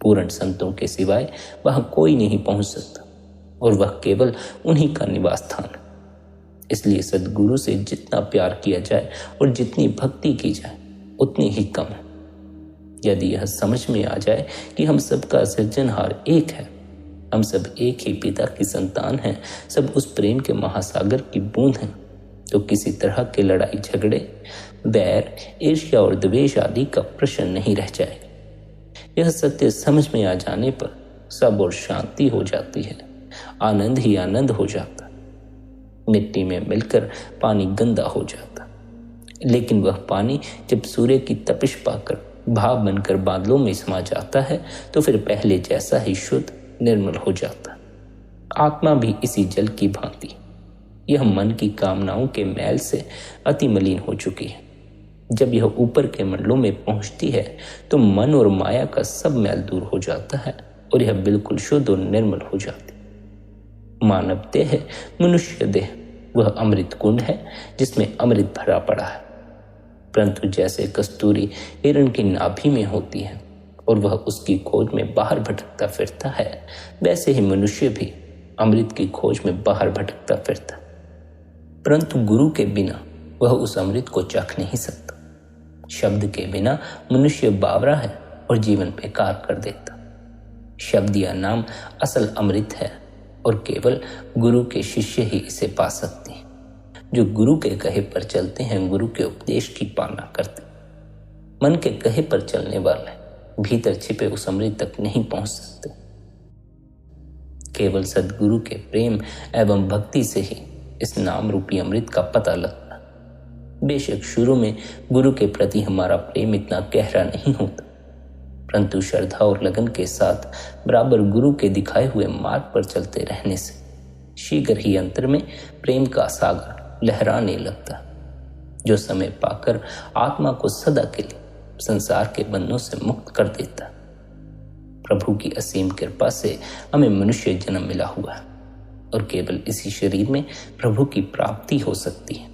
पूर्ण संतों के सिवाय वहां कोई नहीं पहुंच सकता और वह केवल उन्हीं का निवास स्थान है। इसलिए सद्गुरु से जितना प्यार किया जाए और जितनी भक्ति की जाए उतनी ही कम है। यदि यह समझ में आ जाए कि हम सबका सृजनहार एक है, हम सब एक ही पिता की संतान हैं, सब उस प्रेम के महासागर की बूंद हैं, तो किसी तरह के लड़ाई झगड़े, बैर, ईर्ष्या और द्वेष आदि का प्रश्न नहीं रह जाएगा। यह सत्य समझ में आ जाने पर सब और शांति हो जाती है, आनंद ही आनंद हो जाता। मिट्टी में मिलकर पानी गंदा हो जाता, लेकिन वह पानी जब सूर्य की तपिश पाकर भाप बनकर बादलों में समा जाता है तो फिर पहले जैसा ही शुद्ध निर्मल हो जाता। आत्मा भी इसी जल की भांति यह मन की कामनाओं के मैल से अति मलिन हो चुकी है। जब यह ऊपर के मंडलों में पहुंचती है तो मन और माया का सब मैल दूर हो जाता है और यह बिल्कुल शुद्ध और निर्मल हो जाती। मानव देह, मनुष्य देह वह अमृत कुंड है जिसमें अमृत भरा पड़ा है, परंतु जैसे कस्तूरी हिरण की नाभि में होती है और वह उसकी खोज में बाहर भटकता फिरता है, वैसे ही मनुष्य भी अमृत की खोज में बाहर भटकता फिरता, परंतु गुरु के बिना वह उस अमृत को चख नहीं सकता। शब्द के बिना मनुष्य बावरा है और जीवन बेकार कर देता। शब्द या नाम असल अमृत है और केवल गुरु के शिष्य ही इसे पा सकते हैं। जो गुरु के कहे पर चलते हैं, गुरु के उपदेश की पालना करते। मन के कहे पर चलने वाले भीतर छिपे उस अमृत तक नहीं पहुंच सकते। केवल सद्गुरु के प्रेम एवं भक्ति से ही इस नाम रूपी अमृत का पता लगता। बेशक शुरू में गुरु के प्रति हमारा प्रेम इतना गहरा नहीं होता, परंतु श्रद्धा और लगन के साथ बराबर गुरु के दिखाए हुए मार्ग पर चलते रहने से शीघ्र ही अंतर में प्रेम का सागर लहराने लगता, जो समय पाकर आत्मा को सदा के लिए संसार के बंधनों से मुक्त कर देता। प्रभु की असीम कृपा से हमें मनुष्य जन्म मिला हुआ है और केवल इसी शरीर में प्रभु की प्राप्ति हो सकती है।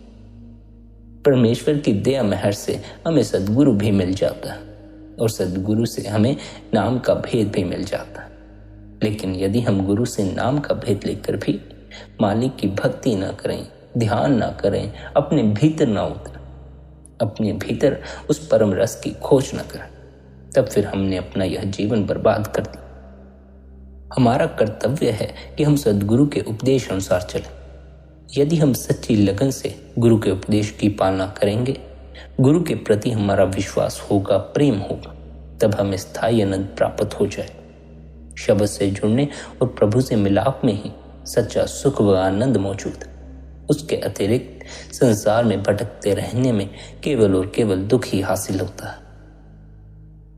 परमेश्वर की दया मेहर से हमें सद्गुरु भी मिल जाता है और सद्गुरु से हमें नाम का भेद भी मिल जाता है। लेकिन यदि हम गुरु से नाम का भेद लेकर भी मालिक की भक्ति न करें, ध्यान न करें, अपने भीतर न उतरें, अपने भीतर उस परम रस की खोज न करें, तब फिर हमने अपना यह जीवन बर्बाद कर दिया। हमारा कर्तव्य है कि हम सद्गुरु के उपदेश अनुसार चलें। यदि हम सच्ची लगन से गुरु के उपदेश की पालना करेंगे, गुरु के प्रति हमारा विश्वास होगा, प्रेम होगा, तब हमें स्थायी आनंद प्राप्त हो जाए। शब्द से जुड़ने और प्रभु से मिलाप में ही सच्चा सुख व आनंद मौजूद है। उसके अतिरिक्त संसार में भटकते रहने में केवल और केवल दुख ही हासिल होता है।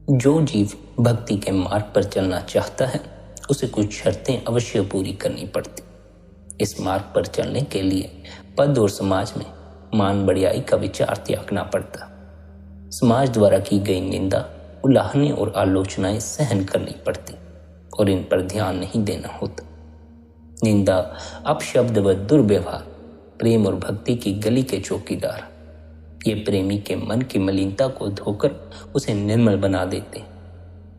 जो जीव भक्ति के मार्ग पर चलना चाहता है, उसे कुछ शर्तें अवश्य पूरी करनी पड़ती। इस मार्ग पर चलने के लिए पद और समाज में मान बढ़ियाई का विचार त्यागना पड़ता। समाज द्वारा की गई निंदा, उलाहने और आलोचनाएं सहन करनी पड़ती और इन पर ध्यान नहीं देना होता। निंदा, अपशब्द व दुर्व्यवहार प्रेम और भक्ति की गली के चौकीदार। ये प्रेमी के मन की मलिनता को धोकर उसे निर्मल बना देते।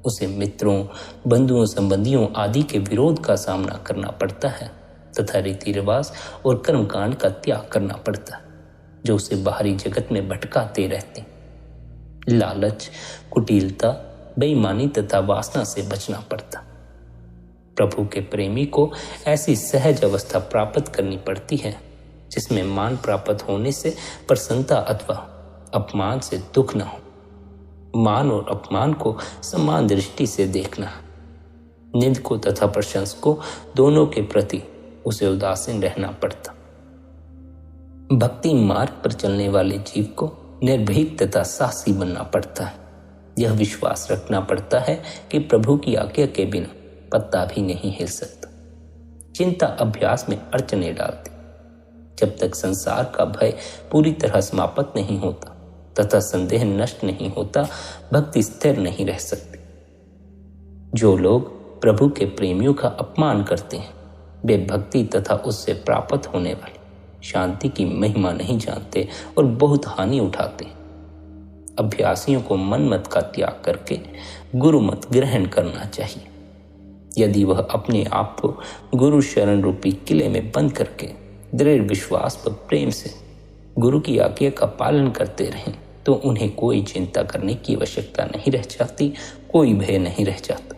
उसे मित्रों, बंधुओं, संबंधियों आदि के विरोध का सामना करना पड़ता है तथा रीति रिवाज और कर्मकांड का त्याग करना पड़ता है, जो उसे बाहरी जगत में भटकाते रहते। लालच, कुटिलता, बेईमानी तथा वासना से बचना पड़ता। प्रभु के प्रेमी को ऐसी सहज अवस्था प्राप्त करनी पड़ती है जिसमें मान प्राप्त होने से प्रसन्नता अथवा अपमान से दुख न हो। मान और अपमान को समान दृष्टि से देखना, निंद को तथा प्रशंसकों दोनों के प्रति उसे उदासीन रहना पड़ता। भक्ति मार्ग पर चलने वाले जीव को निर्भीक तथा साहसी बनना पड़ता है। यह विश्वास रखना पड़ता है कि प्रभु की आज्ञा के बिना पत्ता भी नहीं हिल सकता। चिंता अभ्यास में अड़चने डालती। जब तक संसार का भय पूरी तरह समाप्त नहीं होता तथा संदेह नष्ट नहीं होता, भक्ति स्थिर नहीं रह सकती। जो लोग प्रभु के प्रेमियों का अपमान करते हैं, वे भक्ति तथा उससे प्राप्त होने वाली शांति की महिमा नहीं जानते और बहुत हानि उठाते हैं। अभ्यासियों को मन मत का त्याग करके गुरु मत ग्रहण करना चाहिए। यदि वह अपने आप को गुरु शरण रूपी किले में बंद करके दृढ़ विश्वास व प्रेम से गुरु की आज्ञा का पालन करते रहें, तो उन्हें कोई चिंता करने की आवश्यकता नहीं रह जाती, कोई भय नहीं रह जाता।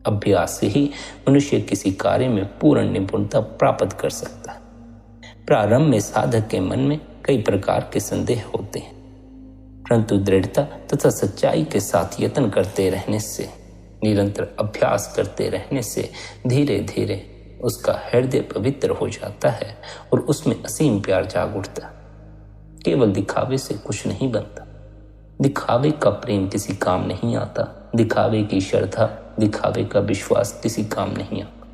अभ्यास से ही मनुष्य किसी कार्य में पूर्ण निपुणता प्राप्त कर सकता है। प्रारंभ में साधक के मन में कई प्रकार के संदेह होते हैं, परंतु दृढ़ता तथा सच्चाई के साथ यत्न करते रहने से, निरंतर अभ्यास करते रहने से धीरे धीरे उसका हृदय पवित्र हो जाता है और उसमें असीम प्यार जाग उठता। केवल दिखावे से कुछ नहीं बनता। दिखावे का प्रेम किसी काम नहीं आता। दिखावे की श्रद्धा, दिखावे का विश्वास किसी काम नहीं आता।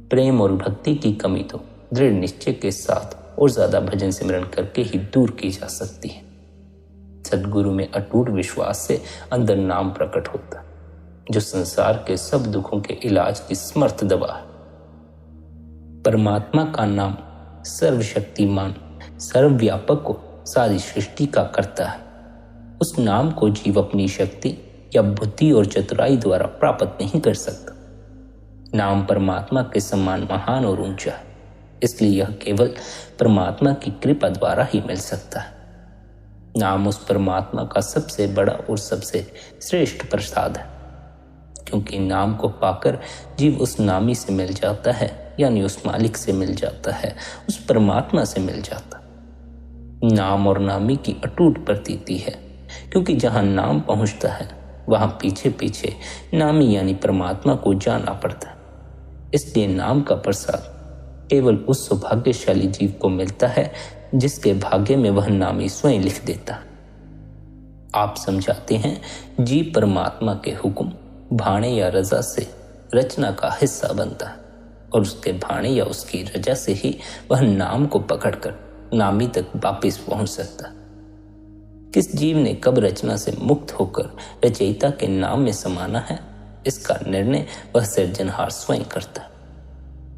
प्रेम और भक्ति की कमी तो दृढ़ निश्चय के साथ और ज्यादा भजन सिमरन करके ही दूर की जा सकती है। सद्गुरु में अटूट विश्वास से अंदर नाम प्रकट होता, जो संसार के सब दुखों के इलाज की समर्थ दवा है। परमात्मा का नाम सर्वशक्तिमान, सर्वव्यापक को सारी सृष्टि का करता है। उस नाम को जीव अपनी शक्ति या बुद्धि और चतुराई द्वारा प्राप्त नहीं कर सकता। नाम परमात्मा के समान महान और ऊंचा है, इसलिए यह केवल परमात्मा की कृपा द्वारा ही मिल सकता है। नाम उस परमात्मा का सबसे बड़ा और सबसे श्रेष्ठ प्रसाद है, क्योंकि नाम को पाकर जीव उस नामी से मिल जाता है, यानी उस मालिक से मिल जाता है, उस परमात्मा से मिल जाता है। नाम और नामी की अटूट प्रतीति है, क्योंकि जहां नाम पहुंचता है वहां पीछे पीछे नामी यानी परमात्मा को जाना पड़ता है। इसलिए नाम का प्रसाद केवल उस सौभाग्यशाली जीव को मिलता है जिसके भाग्य में वह नामी स्वयं लिख देता है। आप समझाते हैं जीव परमात्मा के हुक्म, भाणे या रजा से रचना का हिस्सा बनता है और उसके भाणे या उसकी रजा से ही वह नाम को पकड़कर नामी तक वापिस पहुंच सकता है। किस जीव ने कब रचना से मुक्त होकर रचयिता के नाम में समाना है, इसका निर्णय वह सृजनहार स्वयं करता है।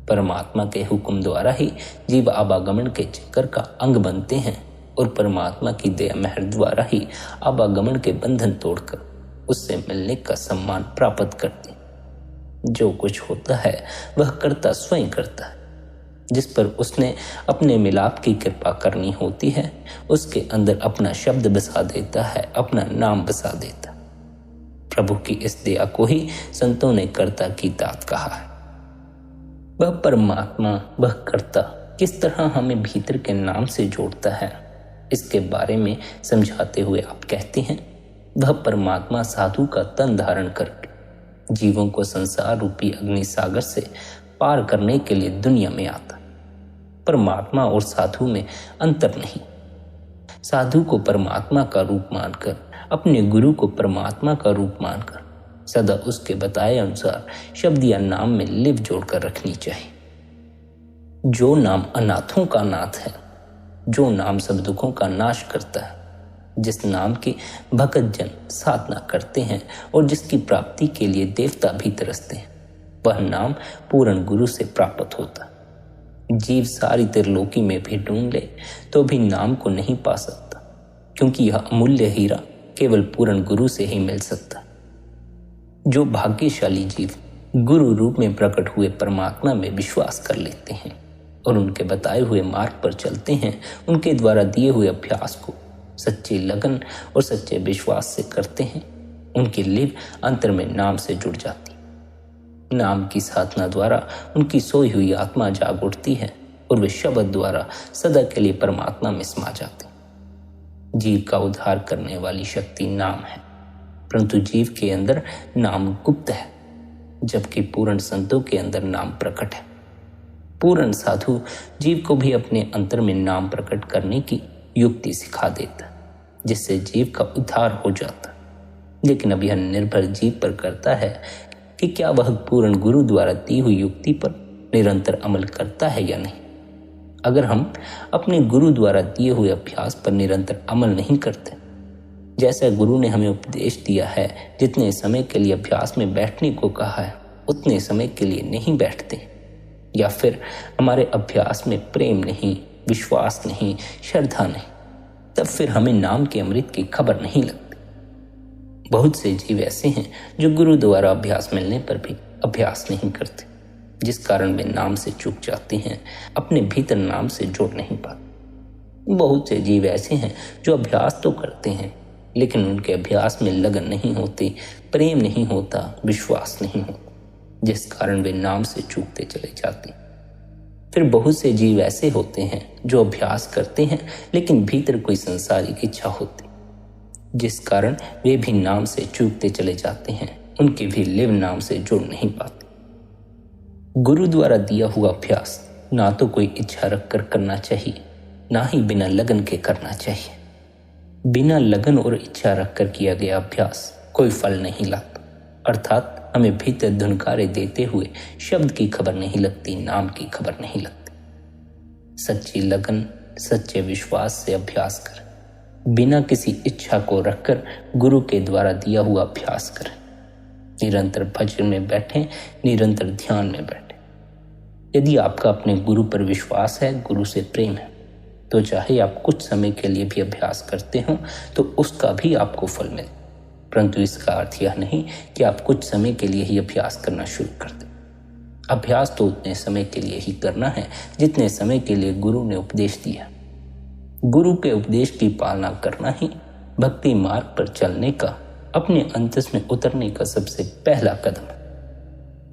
परमात्मा के हुक्म द्वारा ही जीव आवागमन के चक्कर का अंग बनते हैं और परमात्मा की दया मेहर द्वारा ही आवागमन के बंधन तोड़कर उससे मिलने का सम्मान प्राप्त करते हैं। जो कुछ होता है वह कर्ता स्वयं करता है। जिस पर उसने अपने मिलाप की कृपा करनी होती है उसके अंदर अपना शब्द बसा देता है, अपना नाम बसा देता है। प्रभु की इस दया को ही संतों ने कर्ता की दात कहा है। वह परमात्मा, वह कर्ता किस तरह हमें भीतर के नाम से जोड़ता है, इसके बारे में समझाते हुए आप कहते हैं, वह परमात्मा साधु का तन धारण करके जीवों को संसार रूपी अग्नि सागर से पार करने के लिए दुनिया में आता। परमात्मा और साधु में अंतर नहीं। साधु को परमात्मा का रूप मानकर, अपने गुरु को परमात्मा का रूप मानकर सदा उसके बताए अनुसार शब्द या नाम में लिप जोड़कर रखनी चाहिए। जो नाम अनाथों का नाथ है, जो नाम सब दुखों का नाश करता है, जिस नाम की भगत जन साधना करते हैं और जिसकी प्राप्ति के लिए देवता भी तरसते हैं, वह नाम पूर्ण गुरु से प्राप्त होता है। जीव सारी त्रिलोकी में भी ढूंढ ले तो भी नाम को नहीं पा सकता, क्योंकि यह अमूल्य हीरा केवल पूर्ण गुरु से ही मिल सकता है। जो भाग्यशाली जीव गुरु रूप में प्रकट हुए परमात्मा में विश्वास कर लेते हैं और उनके बताए हुए मार्ग पर चलते हैं, उनके द्वारा दिए हुए अभ्यास को सच्ची लगन और सच्चे विश्वास से करते हैं, उनकी लिव अंतर में नाम से जुड़ जाती। नाम की साधना द्वारा उनकी सोई हुई आत्मा जाग उठती है और वे शब्द द्वारा सदा के लिए परमात्मा में समा जाते। जीव का उद्धार करने वाली शक्ति नाम है, परंतु जीव के अंदर नाम गुप्त है, जबकि पूर्ण संतों के अंदर नाम प्रकट है। पूर्ण साधु जीव को भी अपने अंतर में नाम प्रकट करने की युक्ति सिखा देता, जिससे जीव का उद्धार हो जाता। लेकिन अब यह निर्भर जीव पर करता है कि क्या वह पूर्ण गुरु द्वारा दी हुई युक्ति पर निरंतर अमल करता है या नहीं। अगर हम अपने गुरु द्वारा दिए हुए अभ्यास पर निरंतर अमल नहीं करते, जैसा गुरु ने हमें उपदेश दिया है, जितने समय के लिए अभ्यास में बैठने को कहा है उतने समय के लिए नहीं बैठते, या फिर हमारे अभ्यास में प्रेम नहीं, विश्वास नहीं, श्रद्धा नहीं, तब फिर हमें नाम के अमृत की खबर नहीं लगती। बहुत से जीव ऐसे हैं जो गुरु द्वारा अभ्यास मिलने पर भी अभ्यास नहीं करते, जिस कारण वे नाम से चूक जाते हैं, अपने भीतर नाम से जोड़ नहीं पाते। बहुत से जीव ऐसे हैं जो अभ्यास तो करते हैं, लेकिन उनके अभ्यास में लगन नहीं होती, प्रेम नहीं होता, विश्वास नहीं होता, जिस कारण वे नाम से चूकते चले जाते। फिर बहुत से जीव ऐसे होते हैं जो अभ्यास करते हैं, लेकिन भीतर कोई संसारिक इच्छा होती, जिस कारण वे भी नाम से चूकते चले जाते हैं, उनकी भी लिव नाम से जुड़ नहीं पाते। गुरु द्वारा दिया हुआ अभ्यास ना तो कोई इच्छा रखकर करना चाहिए, ना ही बिना लगन के करना चाहिए। बिना लगन और इच्छा रखकर किया गया अभ्यास कोई फल नहीं लाता, अर्थात हमें भीतर धुनकारे देते हुए शब्द की खबर नहीं लगती, नाम की खबर नहीं लगती। सच्ची लगन, सच्चे विश्वास से अभ्यास कर, बिना किसी इच्छा को रखकर गुरु के द्वारा दिया हुआ अभ्यास करें। निरंतर भजन में बैठें, निरंतर ध्यान में बैठें। यदि आपका अपने गुरु पर विश्वास है, गुरु से प्रेम है, तो चाहे आप कुछ समय के लिए भी अभ्यास करते हो तो उसका भी आपको फल मिले। परंतु इसका अर्थ यह नहीं कि आप कुछ समय के लिए ही अभ्यास करना शुरू कर दें। अभ्यास तो उतने समय के लिए ही करना है जितने समय के लिए गुरु ने उपदेश दिया। गुरु के उपदेश की पालना करना ही भक्ति मार्ग पर चलने का अपने अंतस में उतरने का सबसे पहला कदम है।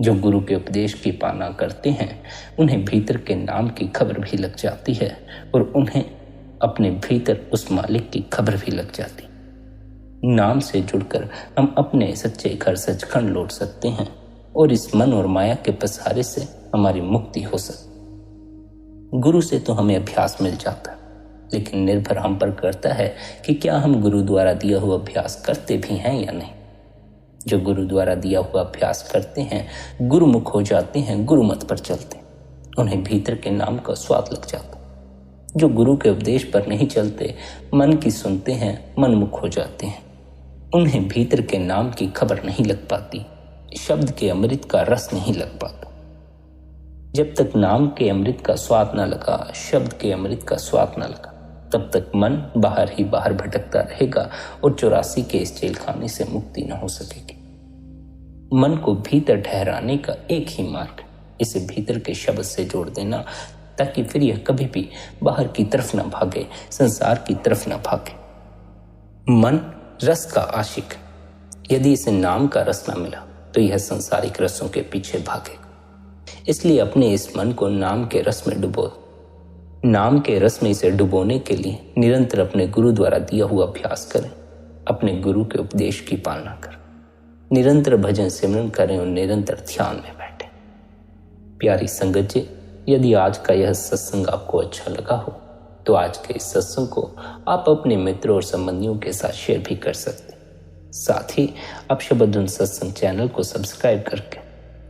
जो गुरु के उपदेश की पालना करते हैं उन्हें भीतर के नाम की खबर भी लग जाती है और उन्हें अपने भीतर उस मालिक की खबर भी लग जाती है। नाम से जुड़कर हम अपने सच्चे घर सचखंड लौट सकते हैं और इस मन और माया के पसारे से हमारी मुक्ति हो सकती। गुरु से तो हमें अभ्यास मिल जाता है, लेकिन निर्भर हम पर करता है कि क्या हम गुरु द्वारा दिया हुआ अभ्यास करते भी हैं या नहीं। जो गुरु द्वारा दिया हुआ अभ्यास करते हैं गुरुमुख हो जाते हैं, गुरुमत पर चलते हैं, उन्हें भीतर के नाम का स्वाद लग जाता। जो गुरु के उपदेश पर नहीं चलते, मन की सुनते हैं, मनमुख हो जाते हैं, उन्हें भीतर के नाम की खबर नहीं लग पाती, शब्द के अमृत का रस नहीं लग पाता। जब तक नाम के अमृत का स्वाद न लगा, शब्द के अमृत का स्वाद न लगा, तब तक मन बाहर ही बाहर भटकता रहेगा और 84 के इस जेल खाने से मुक्ति न हो सकेगी। मन को भीतर ठहराने का एक ही मार्ग, इसे भीतर के शब्द से जोड़ देना, ताकि फिर यह कभी भी बाहर की तरफ न भागे, संसार की तरफ न भागे। मन रस का आशिक, यदि इसे नाम का रस न मिला तो यह संसारिक रसों के पीछे भागेगा। इसलिए अपने इस मन को नाम के रस में डुबो। नाम के रस में इसे डुबोने के लिए निरंतर अपने गुरु द्वारा दिया हुआ अभ्यास करें, अपने गुरु के उपदेश की पालना करें, निरंतर भजन सिमरन करें और निरंतर ध्यान में बैठें। प्यारी संगत जी, यदि आज का यह सत्संग आपको अच्छा लगा हो तो आज के इस सत्संग को आप अपने मित्रों और संबंधियों के साथ शेयर भी कर सकते हैं। साथ ही आप शबद सत्संग चैनल को सब्सक्राइब करके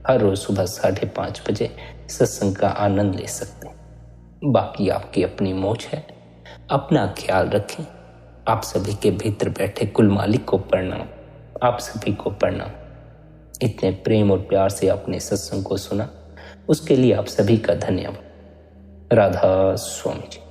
हर रोज सुबह 5:30 बजे सत्संग का आनंद ले सकते हैं। बाकी आपकी अपनी मौज है। अपना ख्याल रखें। आप सभी के भीतर बैठे कुल मालिक को प्रणाम। आप सभी को प्रणाम। इतने प्रेम और प्यार से आपने सत्संग को सुना, उसके लिए आप सभी का धन्यवाद। राधा स्वामी जी।